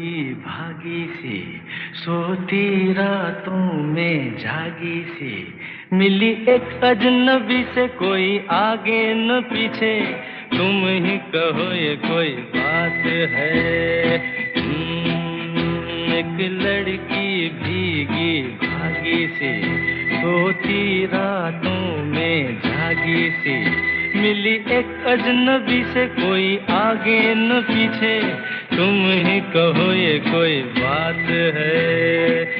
भागी सी सोती रातों में जागी सी मिली एक अजनबी से, कोई आगे न पीछे, तुम ही कहो ये कोई बात है। एक लड़की भीगी भागी सी सोती रातों में जागी सी मिली एक अजनबी से, कोई आगे न पीछे, तुम ही कहो ये कोई बात है।